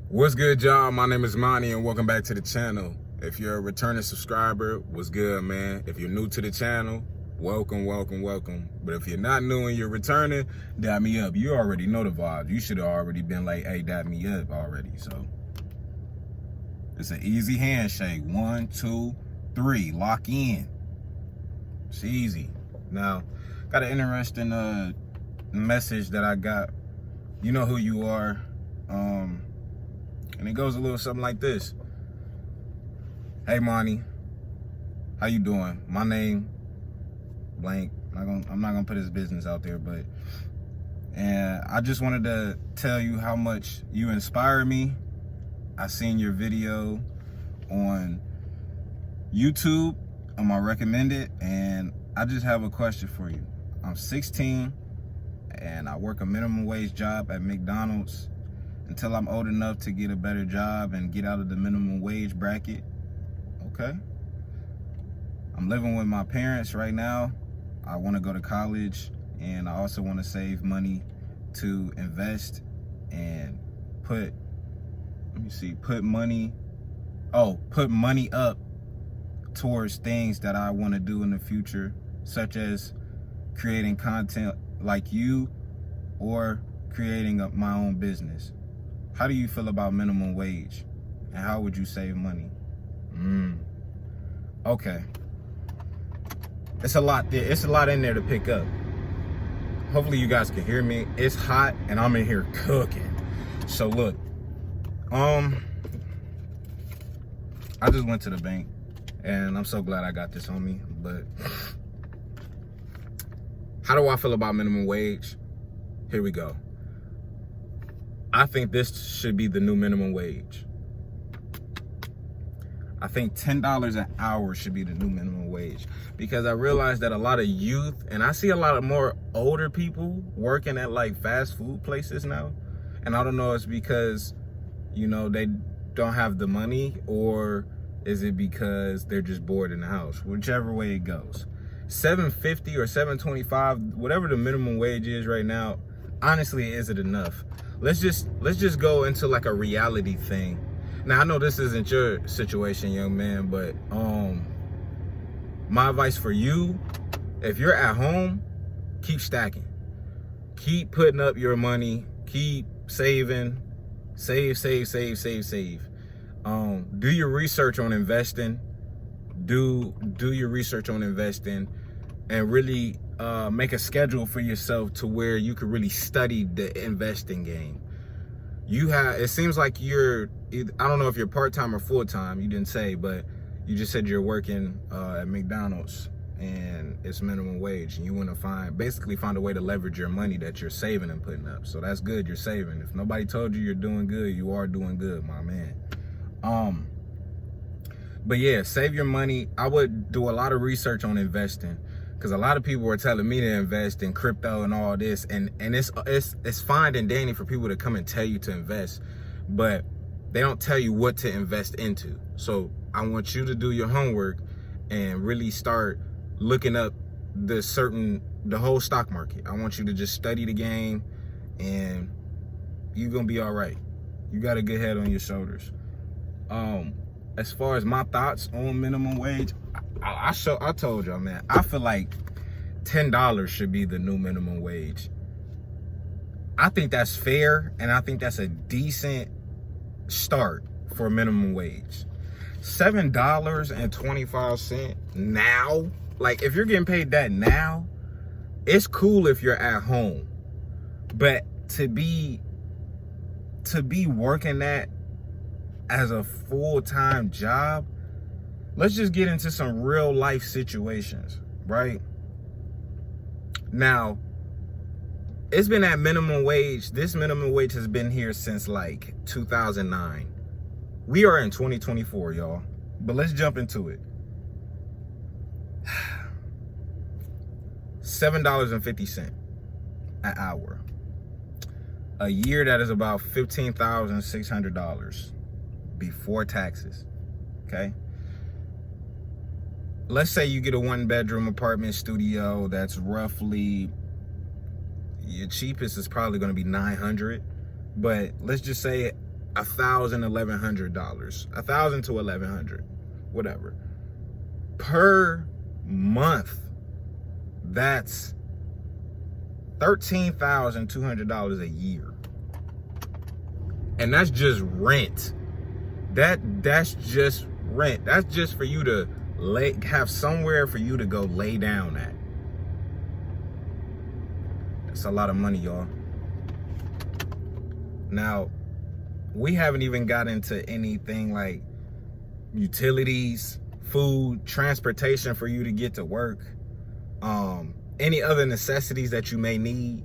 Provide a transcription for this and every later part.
What's good, y'all? My name is Monty and welcome back to the channel. If you're a returning subscriber, what's good, man? If you're new to the channel, welcome. But if you're not new and you're returning, dap me up. You already know the vibe. You should have already been like, hey, dap me up already. So it's an easy handshake. 1, 2, 3, lock in. It's easy. Now, got an interesting message that I got. You know who you are. And it goes a little something like this. Hey, Monty, how you doing? My name, blank. I'm not gonna put his business out there, and I just wanted to tell you how much you inspire me. I seen your video on YouTube on my recommended, and I just have a question for you. I'm 16, and I work a minimum wage job at McDonald's until I'm old enough to get a better job and get out of the minimum wage bracket. Okay. I'm living with my parents right now. I want to go to college, and I also want to save money to invest and put money up towards things that I want to do in the future, such as creating content like you or creating my own business. How do you feel about minimum wage? And how would you save money? Okay. It's a lot there. It's a lot in there to pick up. Hopefully you guys can hear me. It's hot and I'm in here cooking. So look, I just went to the bank and I'm so glad I got this on me. But how do I feel about minimum wage? Here we go. I think this should be the new minimum wage. I think $10 an hour should be the new minimum wage, because I realize that a lot of youth, and I see a lot of more older people working at like fast food places now. And I don't know, it's because, you know, they don't have the money, or is it because they're just bored in the house? Whichever way it goes. $7.50 or $7.25, whatever the minimum wage is right now, honestly, is it enough? Let's just go into like a reality thing. Now, I know this isn't your situation, young man, but my advice for you, if you're at home, keep stacking. Keep putting up your money. Keep saving. Save. Do your research on investing. Do your research on investing, and really make a schedule for yourself to where you could really study the investing game. It seems like I don't know if you're part-time or full-time, you didn't say, but you just said you're working at McDonald's and it's minimum wage, and you want to basically find a way to leverage your money that you're saving and putting up. So that's good, you're saving. If nobody told you you're doing good, you are doing good, my man. But yeah, save your money. I would do a lot of research on investing, because a lot of people were telling me to invest in crypto and all this, and it's fine and dandy for people to come and tell you to invest, but they don't tell you what to invest into. So I want you to do your homework and really start looking up the whole stock market. I want you to just study the game, and you're gonna be all right. You got a good head on your shoulders. As far as my thoughts on minimum wage, I told y'all, man, I feel like $10 should be the new minimum wage. I think that's fair, and I think that's a decent start for minimum wage. $7.25 now, like if you're getting paid that now, it's cool if you're at home, but to be working that as a full-time job, let's just get into some real life situations, right? Now, it's been at minimum wage. This minimum wage has been here since like 2009. We are in 2024, y'all. But let's jump into it. $7.50 an hour. A year, that is about $15,600 before taxes, okay? Let's say you get a 1-bedroom apartment studio that's roughly, your cheapest is probably going to be $900, but let's just say $1,000, $1,100, $1,000 to $1,100, whatever. Per month, that's $13,200 a year. And that's just rent. That's just rent. That's just for you to have somewhere for you to go lay down at. That's a lot of money, y'all. Now, we haven't even got into anything like utilities, food, transportation for you to get to work, any other necessities that you may need.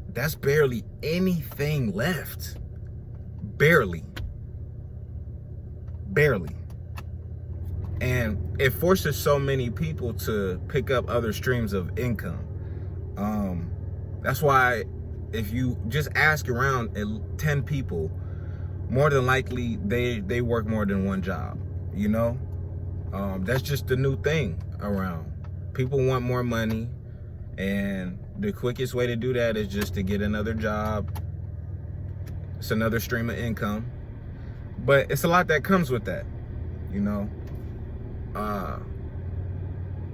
That's barely anything left. Barely. And it forces so many people to pick up other streams of income. That's why if you just ask around 10 people, more than likely they work more than one job, you know? That's just the new thing around. People want more money, and the quickest way to do that is just to get another job. It's another stream of income. But it's a lot that comes with that, you know?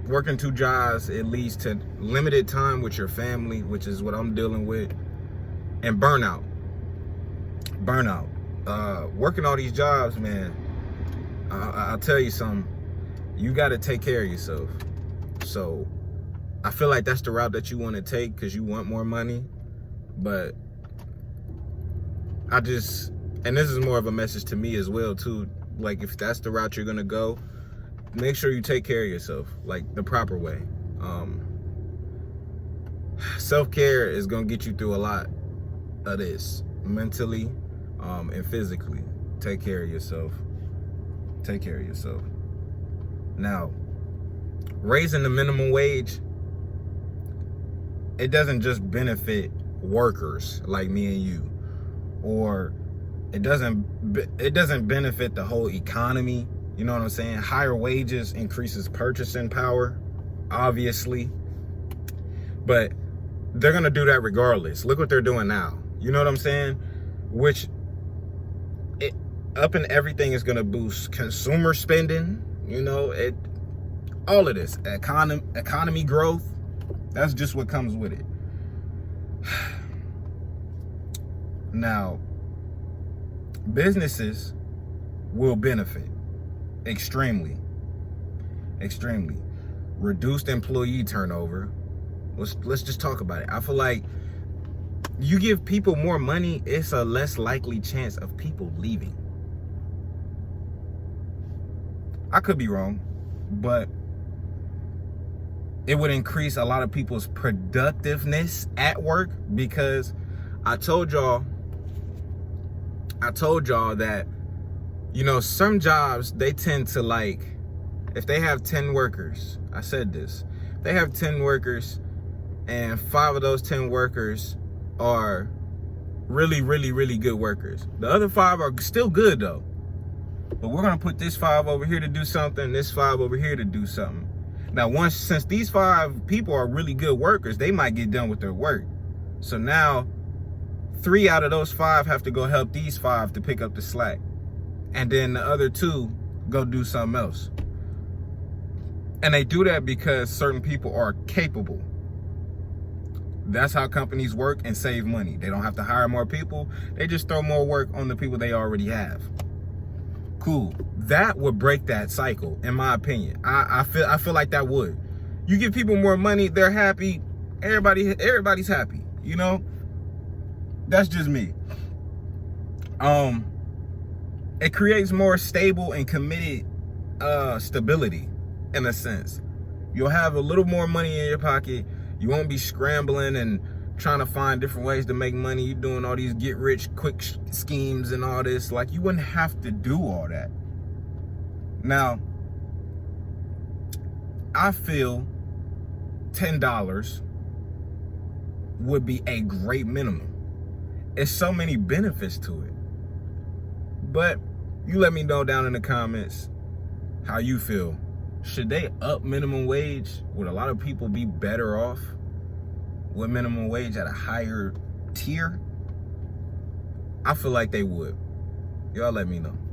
Working 2 jobs, it leads to limited time with your family, which is what I'm dealing with, and burnout. Working all these jobs, man, I'll tell you something. You got to take care of yourself. So I feel like that's the route that you want to take because you want more money. But and this is more of a message to me as well, too. Like, if that's the route you're going to go, make sure you take care of yourself, like the proper way. Self-care is going to get you through a lot of this, mentally and physically. Take care of yourself. Take care of yourself. Now, raising the minimum wage, it doesn't just benefit workers like me and you, or it doesn't benefit the whole economy. You know what I'm saying? Higher wages increases purchasing power, obviously, but they're gonna do that regardless. Look what they're doing now. You know what I'm saying? Which up and everything is gonna boost consumer spending. You know, all of this economy growth. That's just what comes with it. Now, businesses will benefit extremely. Reduced employee turnover. Let's just talk about it. I feel like you give people more money, it's a less likely chance of people leaving. I could be wrong, but it would increase a lot of people's productiveness at work, because I told y'all that, you know, some jobs, they tend to, like, if they have 10 workers, I said this, they have 10 workers and 5 of those 10 workers are really, really, really good workers. The other 5 are still good though. But we're gonna put this 5 over here to do something, this 5 over here to do something. Now, since these 5 people are really good workers, they might get done with their work. So now 3 out of those 5 have to go help these 5 to pick up the slack. And then the other 2 go do something else. And they do that because certain people are capable. That's how companies work and save money. They don't have to hire more people. They just throw more work on the people they already have. Cool. That would break that cycle, in my opinion. I feel like that would. You give people more money, they're happy. Everybody's happy. You know? That's just me. It creates more stable and committed stability, in a sense. You'll have a little more money in your pocket. You won't be scrambling and trying to find different ways to make money. You're doing all these get rich quick schemes and all this. Like, you wouldn't have to do all that. Now, I feel $10 would be a great minimum. There's so many benefits to it. But you let me know down in the comments how you feel. Should they up minimum wage? Would a lot of people be better off with minimum wage at a higher tier? I feel like they would. Y'all let me know.